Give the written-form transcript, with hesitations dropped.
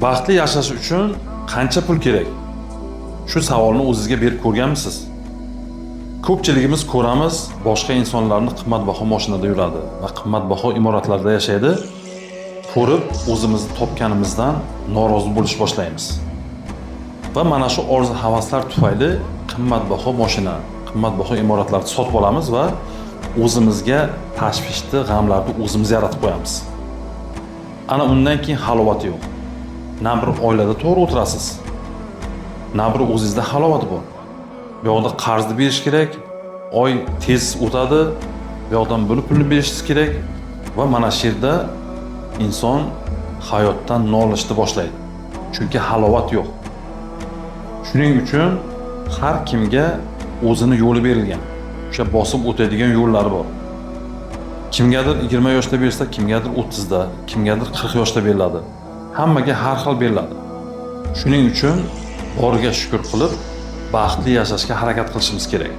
Baxtli yashash uchun qancha pul kerak? Shu savolni o'zingizga berib ko'rganmisiz? Ko'pchiligimiz ko'ramiz, boshqa insonlarni qimmatbaho mashinada yuradi va qimmatbaho imoratlarda yashaydi. Ko'rib, o'zimizni topganimizdan norozi bo'lish boshlaymiz. Va mana shu orzu-havaslar tufayli qimmatbaho mashina, qimmatbaho imoratlarni sotib olamiz va o'zimizga tashvishni, g'amlarni o'zimiz yaratib qo'yamiz. Ana undan keyin halovat yo'q. Na bir oilada to'g'ri o'tirasiz, na bir o'zingizda halovat bor. Bu yoqda qarzni berish kerak, oy tez o'tadi, bu yoqdan buni pulni berishingiz kerak va mana shu yerda inson hayotdan nolishni boshlaydi. Chunki halovat yo'q. Shuning uchun har kimga o'zini yo'li berilgan. O'sha bosib o'tadigan yo'llari bor. Kimgadir 20 yoshda bersa, kimgadir 30 da, kimgadir 40 yoshda beriladi. Hammaga har xil beriladi. Shuning uchun boriga shukr qilib, baxtli yashashga harakat qilishimiz kerak.